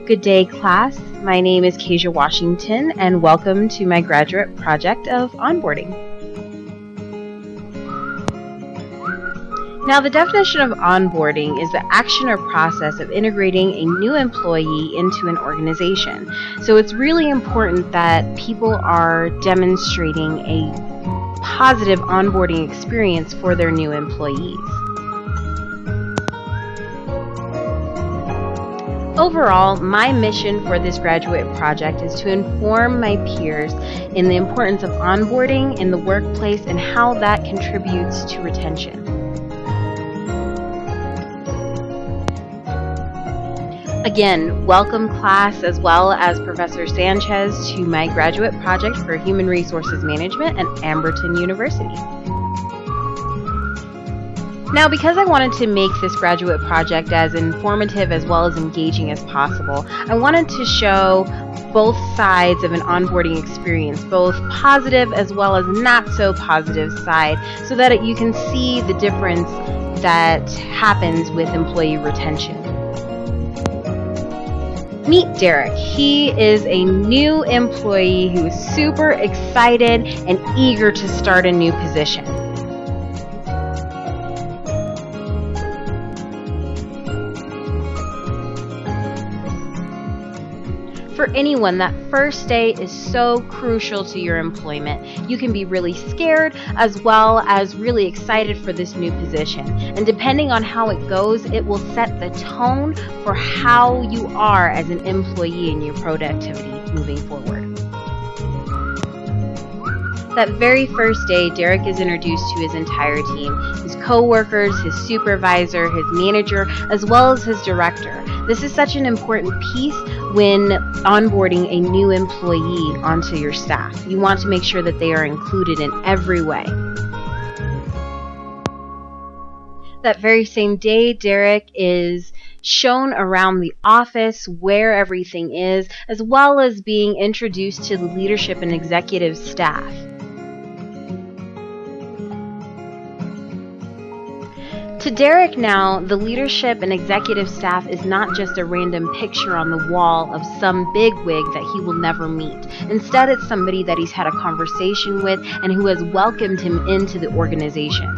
Good day, class. My name is Kasia Washington, and welcome to my graduate project of onboarding. Now, the definition of onboarding is the action or process of integrating a new employee into an organization. So it's really important that people are demonstrating a positive onboarding experience for their new employees. Overall, my mission for this graduate project is to inform my peers in the importance of onboarding in the workplace and how that contributes to retention. Again, welcome class as well as Professor Sanchez to my graduate project for Human Resources Management at Amberton University. Now, because I wanted to make this graduate project as informative as well as engaging as possible, I wanted to show both sides of an onboarding experience, both positive as well as not so positive side, so that you can see the difference that happens with employee retention. Meet Derek. He is a new employee who is super excited and eager to start a new position. For anyone, that first day is so crucial to your employment. You can be really scared as well as really excited for this new position. And depending on how it goes, it will set the tone for how you are as an employee in your productivity moving forward. That very first day, Derek is introduced to his entire team, his co-workers, his supervisor, his manager, as well as his director. This is such an important piece when onboarding a new employee onto your staff. You want to make sure that they are included in every way. That very same day, Derek is shown around the office where everything is, as well as being introduced to the leadership and executive staff. To Derek now, the leadership and executive staff is not just a random picture on the wall of some bigwig that he will never meet. Instead, it's somebody that he's had a conversation with and who has welcomed him into the organization.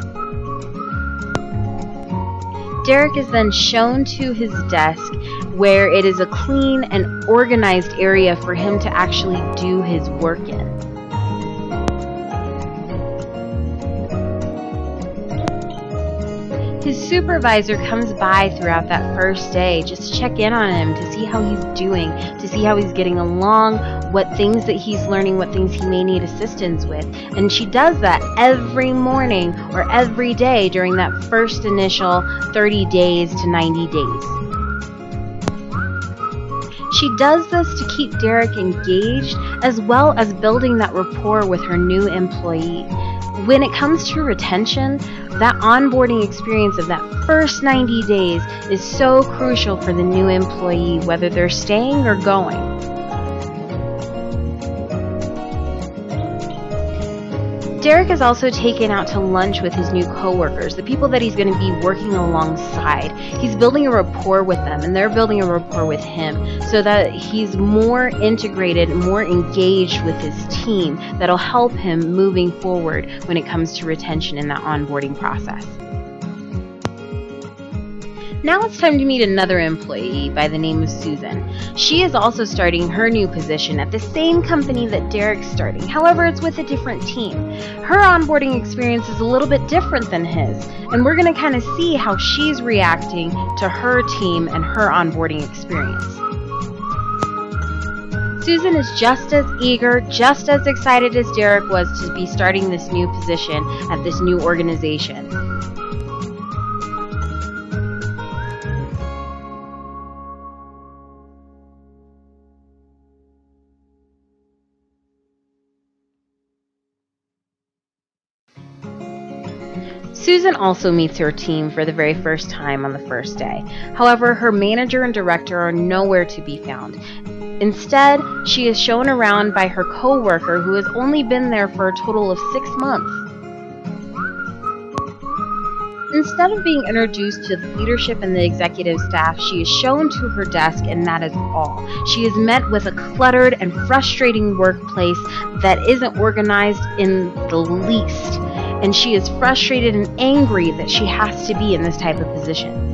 Derek is then shown to his desk where it is a clean and organized area for him to actually do his work in. His supervisor comes by throughout that first day just to check in on him, to see how he's doing, to see how he's getting along, what things that he's learning, what things he may need assistance with. And she does that every morning or every day during that first initial 30 days to 90 days. She does this to keep Derek engaged as well as building that rapport with her new employee. When it comes to retention, that onboarding experience of that first 90 days is so crucial for the new employee, whether they're staying or going. Derek is also taken out to lunch with his new coworkers, the people that he's going to be working alongside. He's building a rapport with them, and they're building a rapport with him so that he's more integrated, more engaged with his team that'll help him moving forward when it comes to retention in that onboarding process. Now it's time to meet another employee by the name of Susan. She is also starting her new position at the same company that Derek's starting. However, it's with a different team. Her onboarding experience is a little bit different than his, and we're going to kind of see how she's reacting to her team and her onboarding experience. Susan is just as eager, just as excited as Derek was to be starting this new position at this new organization. Susan also meets her team for the very first time on the first day. However, her manager and director are nowhere to be found. Instead, she is shown around by her co-worker who has only been there for a total of 6 months. Instead of being introduced to the leadership and the executive staff, she is shown to her desk, and that is all. She is met with a cluttered and frustrating workplace that isn't organized in the least, and she is frustrated and angry that she has to be in this type of position.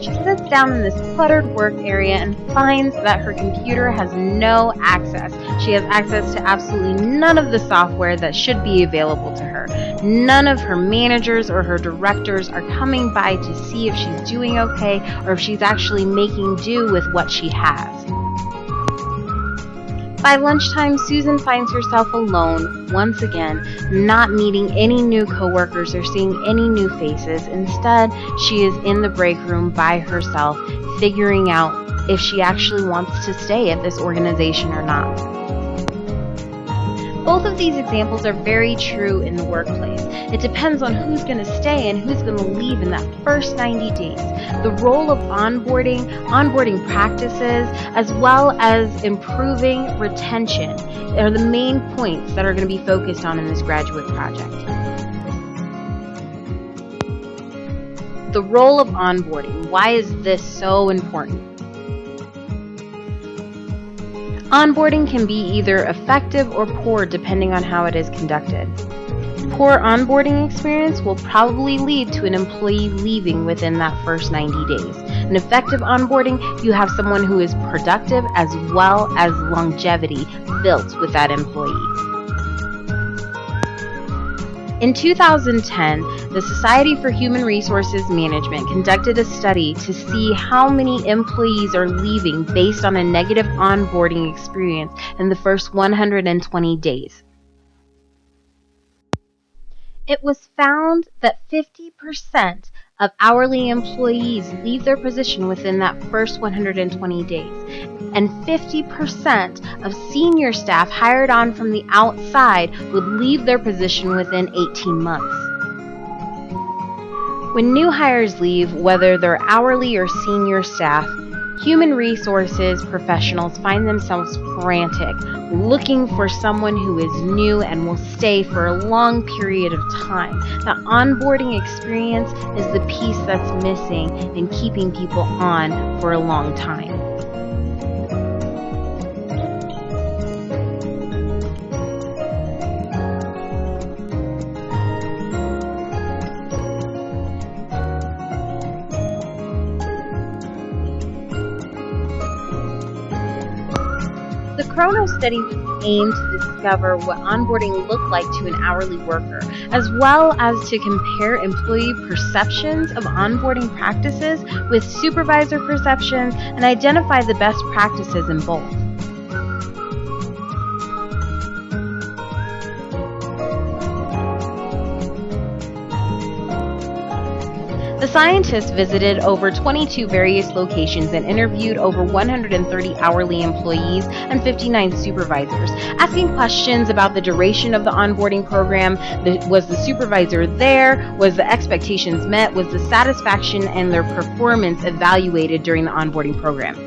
She sits down in this cluttered work area and finds that her computer has no access. She has access to absolutely none of the software that should be available to her. None of her managers or her directors are coming by to see if she's doing okay or if she's actually making do with what she has. By lunchtime, Susan finds herself alone, once again, not meeting any new coworkers or seeing any new faces. Instead, she is in the break room by herself, figuring out if she actually wants to stay at this organization or not. Both of these examples are very true in the workplace. It depends on who's going to stay and who's going to leave in that first 90 days. The role of onboarding practices, as well as improving retention are the main points that are going to be focused on in this graduate project. The role of onboarding. Why is this so important? Onboarding can be either effective or poor depending on how it is conducted. Poor onboarding experience will probably lead to an employee leaving within that first 90 days. An effective onboarding, you have someone who is productive as well as longevity built with that employee. In 2010, the Society for Human Resources Management conducted a study to see how many employees are leaving based on a negative onboarding experience in the first 120 days. It was found that 50% of hourly employees leave their position within that first 120 days, and 50% of senior staff hired on from the outside would leave their position within 18 months. When new hires leave, whether they're hourly or senior staff, human resources professionals find themselves frantic, looking for someone who is new and will stay for a long period of time. The onboarding experience is the piece that's missing in keeping people on for a long time. The Chrono study aimed to discover what onboarding looked like to an hourly worker, as well as to compare employee perceptions of onboarding practices with supervisor perceptions and identify the best practices in both. The scientists visited over 22 various locations and interviewed over 130 hourly employees and 59 supervisors, asking questions about the duration of the onboarding program. Was the supervisor there? Was the expectations met? Was the satisfaction and their performance evaluated during the onboarding program?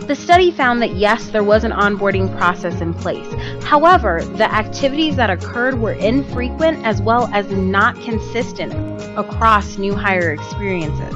The study found that yes, there was an onboarding process in place. However, the activities that occurred were infrequent as well as not consistent across new hire experiences.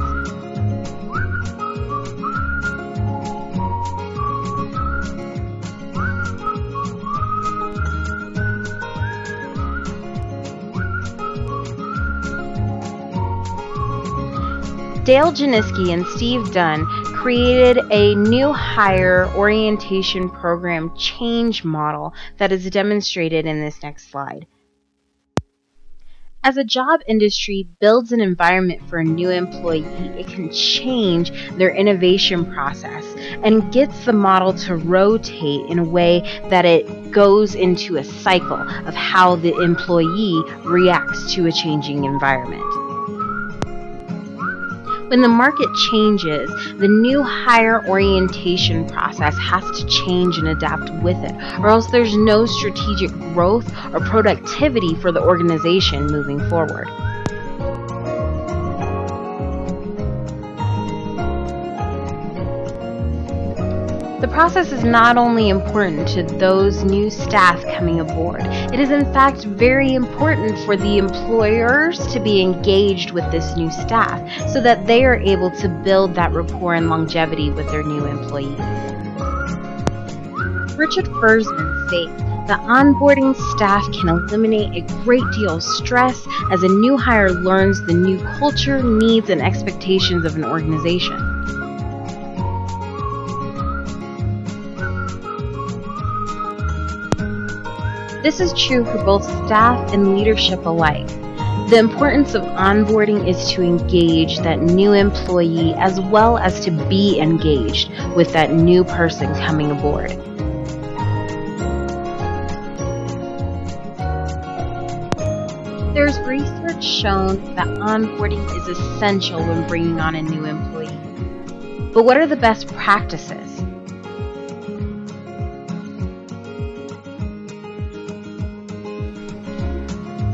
Dale Janiski and Steve Dunn created a new hire orientation program change model that is demonstrated in this next slide. As a job industry builds an environment for a new employee, it can change their innovation process and gets the model to rotate in a way that it goes into a cycle of how the employee reacts to a changing environment. When the market changes, the new hire orientation process has to change and adapt with it, or else there's no strategic growth or productivity for the organization moving forward. The process is not only important to those new staff coming aboard, it is in fact very important for the employers to be engaged with this new staff so that they are able to build that rapport and longevity with their new employees. Richard Fersman states that onboarding staff can eliminate a great deal of stress as a new hire learns the new culture, needs, and expectations of an organization. This is true for both staff and leadership alike. The importance of onboarding is to engage that new employee as well as to be engaged with that new person coming aboard. There's research shown that onboarding is essential when bringing on a new employee. But what are the best practices?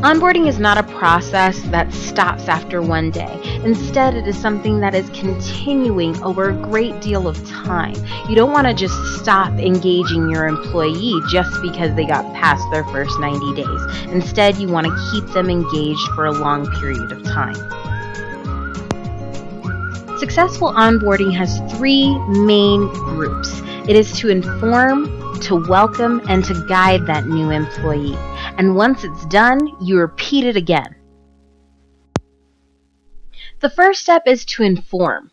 Onboarding is not a process that stops after one day. Instead, it is something that is continuing over a great deal of time. You don't want to just stop engaging your employee just because they got past their first 90 days. Instead, you want to keep them engaged for a long period of time. Successful onboarding has three main groups. It is to inform, to welcome, and to guide that new employee. And once it's done, you repeat it again. The first step is to inform.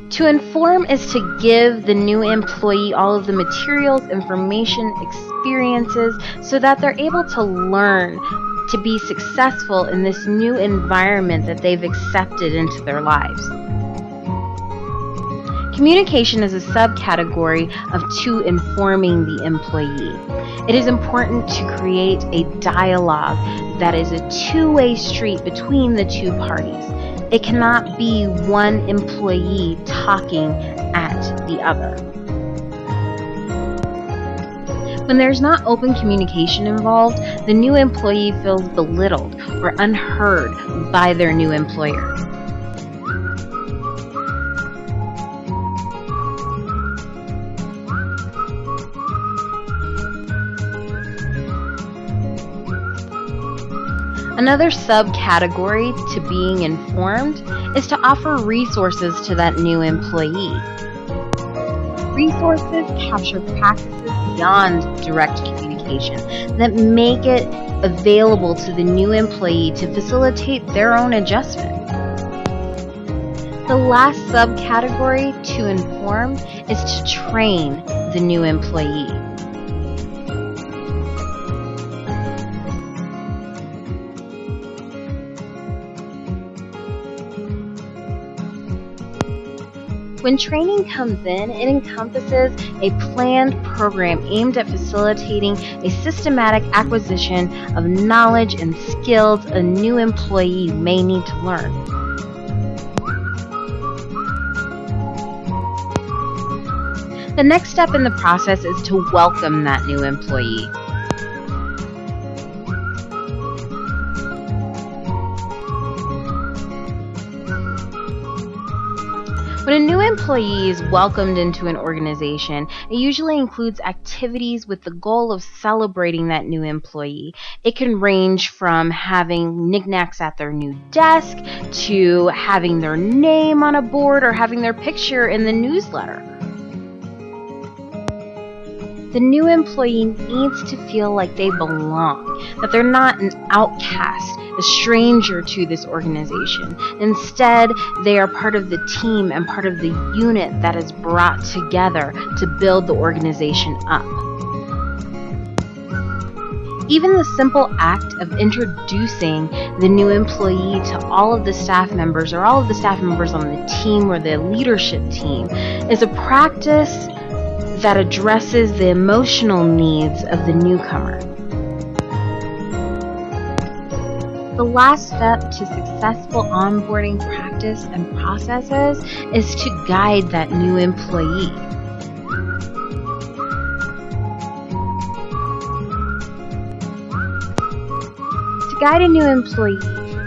To inform is to give the new employee all of the materials, information, experiences, so that they're able to learn to be successful in this new environment that they've accepted into their lives. Communication is a subcategory of to informing the employee. It is important to create a dialogue that is a two-way street between the two parties. It cannot be one employee talking at the other. When there's not open communication involved, the new employee feels belittled or unheard by their new employer. Another subcategory to being informed is to offer resources to that new employee. Resources capture practices beyond direct communication that make it available to the new employee to facilitate their own adjustment. The last subcategory to inform is to train the new employee. When training comes in, it encompasses a planned program aimed at facilitating a systematic acquisition of knowledge and skills a new employee may need to learn. The next step in the process is to welcome that new employee. When a new employee is welcomed into an organization, it usually includes activities with the goal of celebrating that new employee. It can range from having knickknacks at their new desk to having their name on a board or having their picture in the newsletter. The new employee needs to feel like they belong, that they're not an outcast, a stranger to this organization. Instead, they are part of the team and part of the unit that is brought together to build the organization up. Even the simple act of introducing the new employee to all of the staff members or all of the staff members on the team or the leadership team is a practice that addresses the emotional needs of the newcomer. The last step to successful onboarding practice and processes is to guide that new employee. guide a new employee,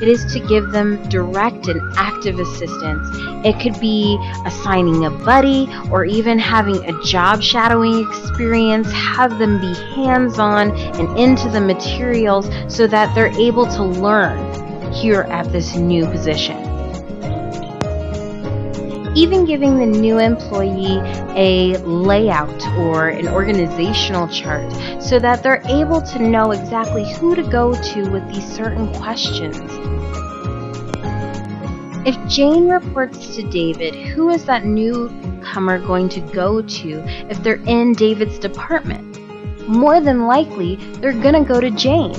it is to give them direct and active assistance. It could be assigning a buddy or even having a job shadowing experience, have them be hands-on and into the materials so that they're able to learn here at this new position. Even giving the new employee a layout or an organizational chart so that they're able to know exactly who to go to with these certain questions. If Jane reports to David, who is that newcomer going to go to if they're in David's department? More than likely, they're going to go to Jane.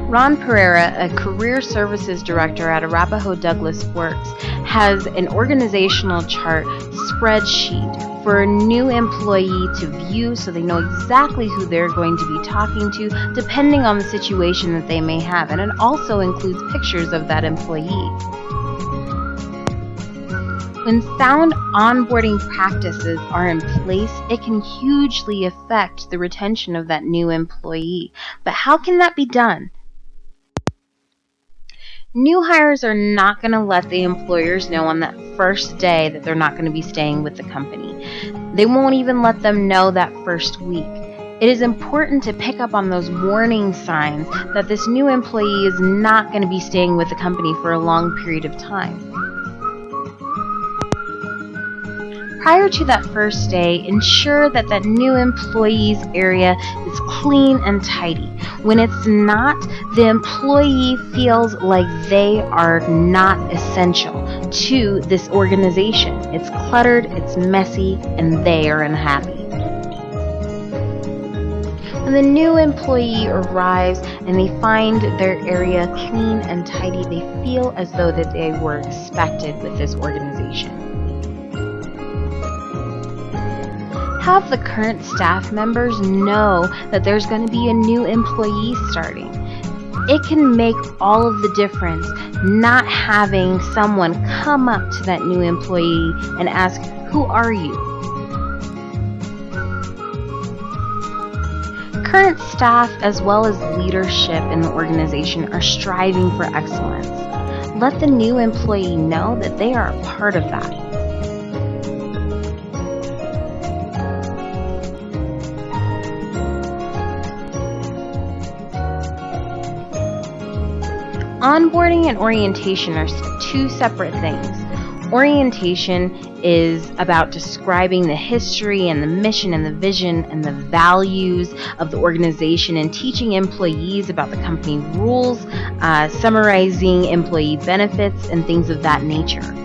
Ron Pereira, a career services director at Arapahoe Douglas Works, has an organizational chart spreadsheet for a new employee to view so they know exactly who they're going to be talking to depending on the situation that they may have. And it also includes pictures of that employee. When sound onboarding practices are in place, it can hugely affect the retention of that new employee. But how can that be done? New hires are not going to let the employers know on that first day that they're not going to be staying with the company. They won't even let them know that first week. It is important to pick up on those warning signs that this new employee is not going to be staying with the company for a long period of time. Prior to that first day, ensure that that new employee's area is clean and tidy. When it's not, the employee feels like they are not essential to this organization. It's cluttered, it's messy, and they are unhappy. When the new employee arrives and they find their area clean and tidy, they feel as though that they were expected with this organization. Have the current staff members know that there's going to be a new employee starting. It can make all of the difference not having someone come up to that new employee and ask, "Who are you?" Current staff as well as leadership in the organization are striving for excellence. Let the new employee know that they are a part of that. Onboarding and orientation are two separate things. Orientation is about describing the history and the mission and the vision and the values of the organization and teaching employees about the company rules, summarizing employee benefits, and things of that nature.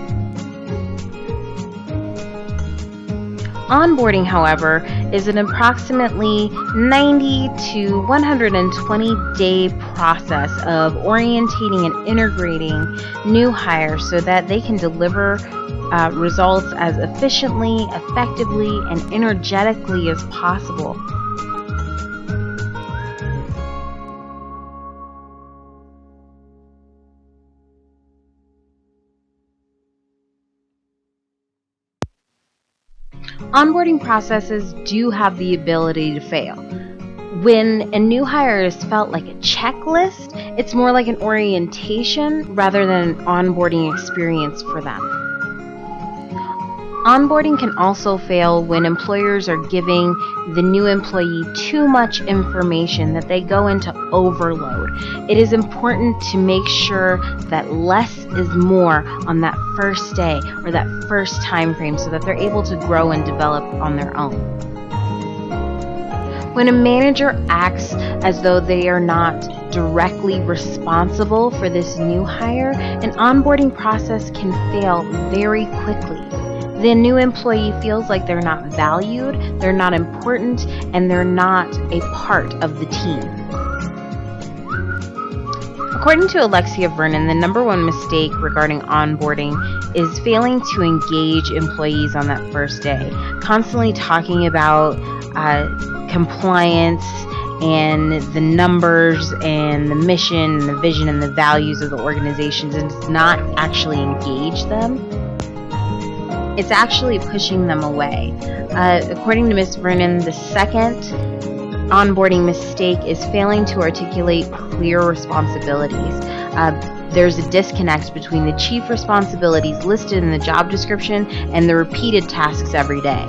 Onboarding, however, is an approximately 90 to 120 day process of orientating and integrating new hires so that they can deliver results as efficiently, effectively, and energetically as possible. Onboarding processes do have the ability to fail. When a new hire is felt like a checklist, it's more like an orientation rather than an onboarding experience for them. Onboarding can also fail when employers are giving the new employee too much information that they go into overload. It is important to make sure that less is more on that first day or that first time frame so that they're able to grow and develop on their own. When a manager acts as though they are not directly responsible for this new hire, an onboarding process can fail very quickly. The new employee feels like they're not valued, they're not important, and they're not a part of the team. According to Alexia Vernon, the number one mistake regarding onboarding is failing to engage employees on that first day, constantly talking about compliance and the numbers and the mission and the vision and the values of the organizations, and does not actually engage them. It's actually pushing them away. According to Ms. Vernon, the second onboarding mistake is failing to articulate clear responsibilities. There's a disconnect between the chief responsibilities listed in the job description and the repeated tasks every day.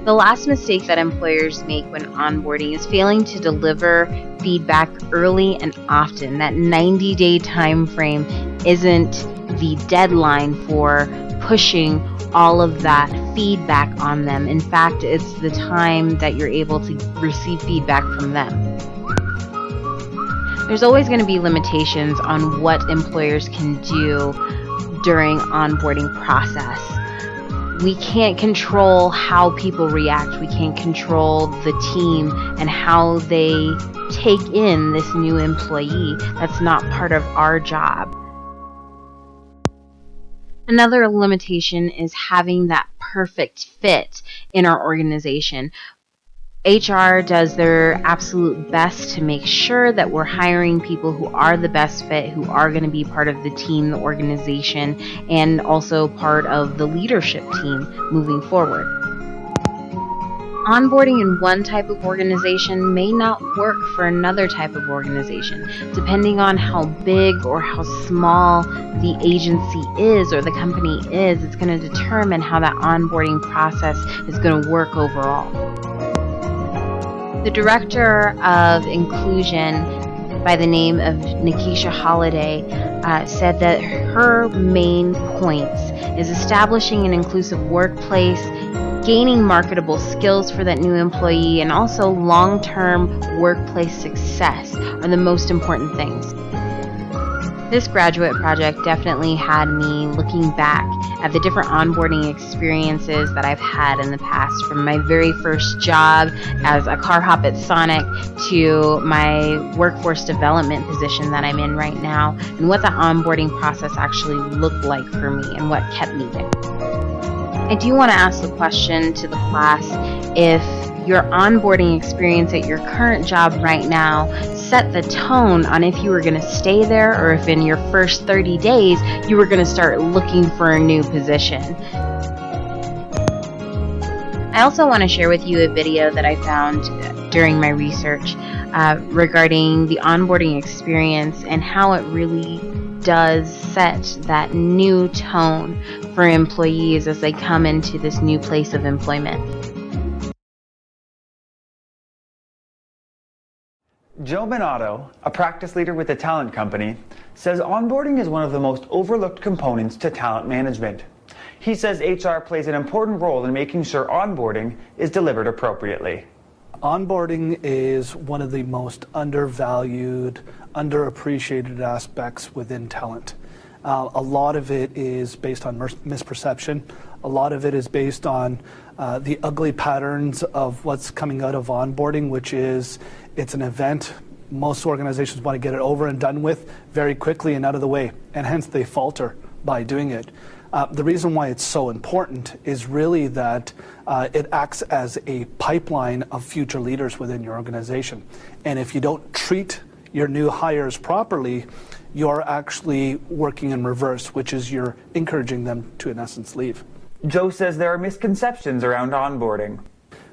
The last mistake that employers make when onboarding is failing to deliver feedback early and often. That 90-day time frame isn't the deadline for pushing all of that feedback on them. In fact, it's the time that you're able to receive feedback from them. There's always going to be limitations on what employers can do during onboarding process. We can't control how people react. We can't control the team and how they take in this new employee. That's not part of our job. Another limitation is having that perfect fit in our organization. HR does their absolute best to make sure that we're hiring people who are the best fit, who are going to be part of the team, the organization, and also part of the leadership team moving forward. Onboarding in one type of organization may not work for another type of organization. Depending on how big or how small the agency is or the company is, it's going to determine how that onboarding process is going to work overall. The director of inclusion by the name of Nikisha Holliday said that her main points is establishing an inclusive workplace, gaining marketable skills for that new employee, and also long-term workplace success are the most important things. This graduate project definitely had me looking back at the different onboarding experiences that I've had in the past, from my very first job as a car hop at Sonic to my workforce development position that I'm in right now, and what the onboarding process actually looked like for me and what kept me there. I do want to ask the question to the class: if your onboarding experience at your current job right now set the tone on if you were going to stay there, or if in your first 30 days you were going to start looking for a new position. I also want to share with you a video that I found during my research regarding the onboarding experience and how it really does set that new tone for employees as they come into this new place of employment. Joe Minato, a practice leader with a talent company, says onboarding is one of the most overlooked components to talent management. He says HR plays an important role in making sure onboarding is delivered appropriately. Onboarding is one of the most undervalued, underappreciated aspects within talent. A lot of it is based on misperception. A lot of it is based on the ugly patterns of what's coming out of onboarding, which is it's an event. Most organizations want to get it over and done with very quickly and out of the way, and hence they falter by doing it. The reason why it's so important is really that it acts as a pipeline of future leaders within your organization. And if you don't treat your new hires properly, you're actually working in reverse, which is you're encouraging them to, in essence, leave. Joe says there are misconceptions around onboarding.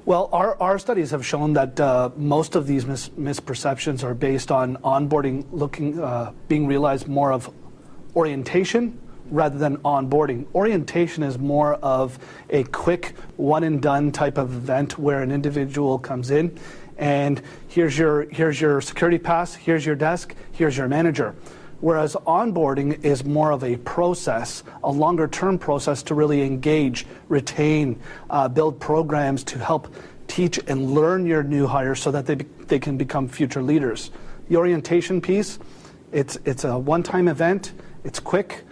Well, our studies have shown that most of these misperceptions are based on onboarding being realized more of orientation rather than onboarding. Orientation is more of a quick one and done type of event where an individual comes in and here's your security pass, here's your desk, here's your manager. Whereas onboarding is more of a process, a longer term process to really engage, retain, build programs to help teach and learn your new hires so that they can become future leaders. The orientation piece, it's a one-time event, it's quick.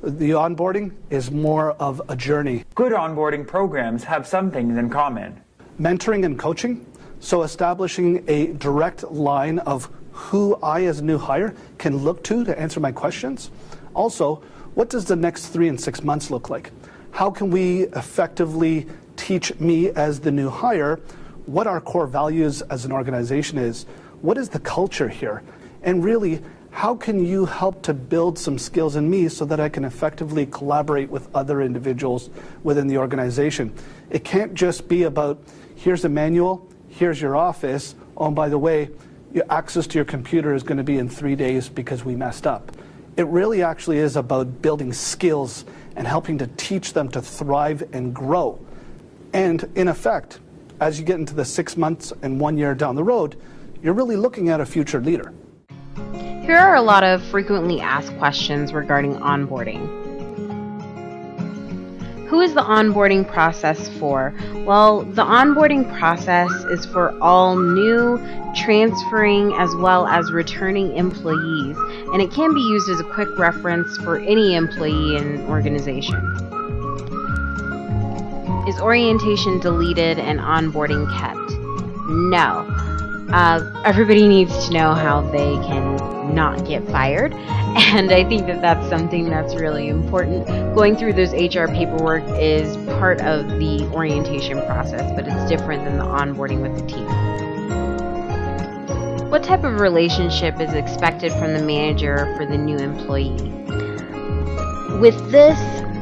The onboarding is more of a journey. Good onboarding programs have some things in common. Mentoring and coaching, so establishing a direct line of who I as a new hire can look to answer my questions. Also, what does the next 3 and 6 months look like? How can we effectively teach me as the new hire what our core values as an organization is? What is the culture here? And really, how can you help to build some skills in me so that I can effectively collaborate with other individuals within the organization? It can't just be about here's a manual, here's your office, oh, and by the way, your access to your computer is going to be in 3 days because we messed up. It really actually is about building skills and helping to teach them to thrive and grow. And in effect, as you get into the 6 months and 1 year down the road, you're really looking at a future leader. Here are a lot of frequently asked questions regarding onboarding. Who is the onboarding process for? Well, the onboarding process is for all new, transferring, as well as returning employees, and it can be used as a quick reference for any employee in an organization. Is orientation deleted and onboarding kept? No. Everybody needs to know how they can not get fired, and I think that that's something that's really important. Going through those HR paperwork is part of the orientation process, but it's different than the onboarding with the team. What type of relationship is expected from the manager for the new employee? With this,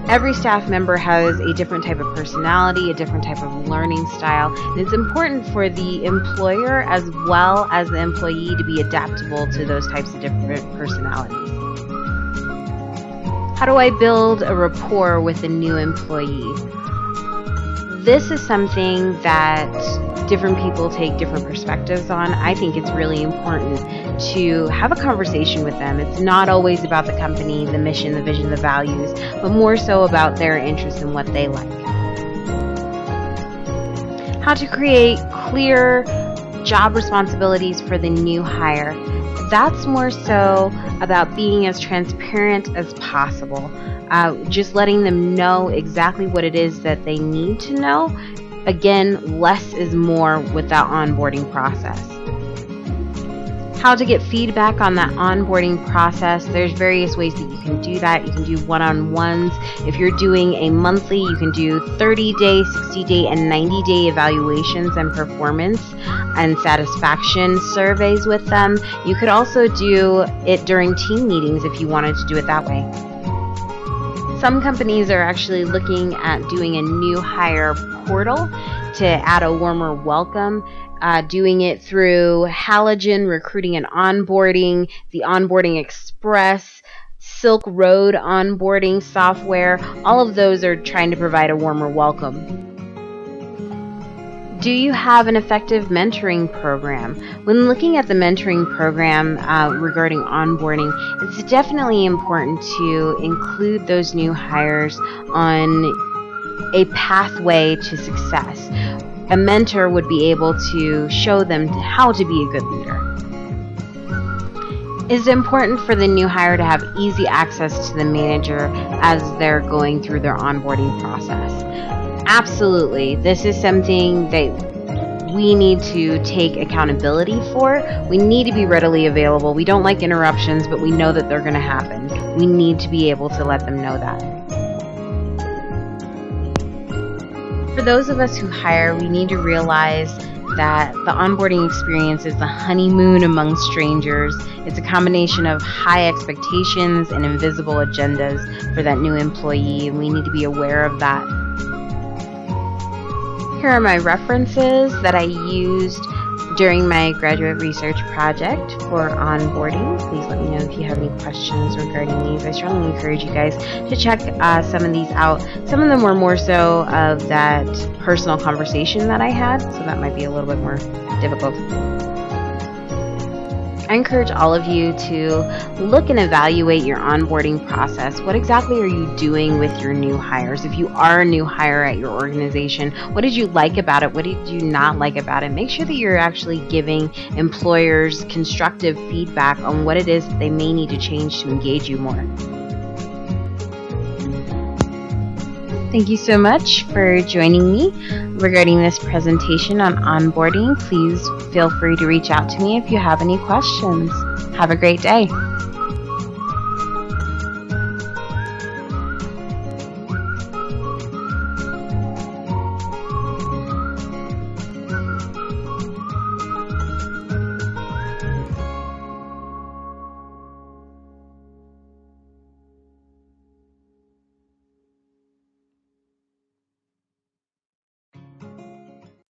every staff member has a different type of personality, a different type of learning style, and it's important for the employer as well as the employee to be adaptable to those types of different personalities. How do I build a rapport with a new employee? This is something that different people take different perspectives on. I think it's really important to have a conversation with them. It's not always about the company, the mission, the vision, the values, but more so about their interests and what they like. How to create clear job responsibilities for the new hire. That's more so about being as transparent as possible. Just letting them know exactly what it is that they need to know. Again, less is more with that onboarding process. How to get feedback on that onboarding process. There's various ways that you can do that. You can do one-on-ones. If you're doing a monthly, you can do 30-day, 60-day, and 90-day evaluations and performance and satisfaction surveys with them. You could also do it during team meetings if you wanted to do it that way. Some companies are actually looking at doing a new hire portal to add a warmer welcome, doing it through Halogen Recruiting and Onboarding, the Onboarding Express, Silk Road onboarding software. All of those are trying to provide a warmer welcome. Do you have an effective mentoring program? When looking at the mentoring program regarding onboarding, it's definitely important to include those new hires on a pathway to success. A mentor would be able to show them how to be a good leader. Is it important for the new hire to have easy access to the manager as they're going through their onboarding process? Absolutely. This is something that we need to take accountability for. We need to be readily available. We don't like interruptions, but we know that they're going to happen. We need to be able to let them know that. For those of us who hire, we need to realize that the onboarding experience is the honeymoon among strangers. It's a combination of high expectations and invisible agendas for that new employee, and we need to be aware of that. Here are my references that I used during my graduate research project for onboarding. Please let me know if you have any questions regarding these. I strongly encourage you guys to check some of these out. Some of them were more so of that personal conversation that I had, so that might be a little bit more difficult. I encourage all of you to look and evaluate your onboarding process. What exactly are you doing with your new hires? If you are a new hire at your organization, what did you like about it? What did you not like about it? Make sure that you're actually giving employers constructive feedback on what it is that they may need to change to engage you more. Thank you so much for joining me regarding this presentation on onboarding. Please feel free to reach out to me if you have any questions. Have a great day.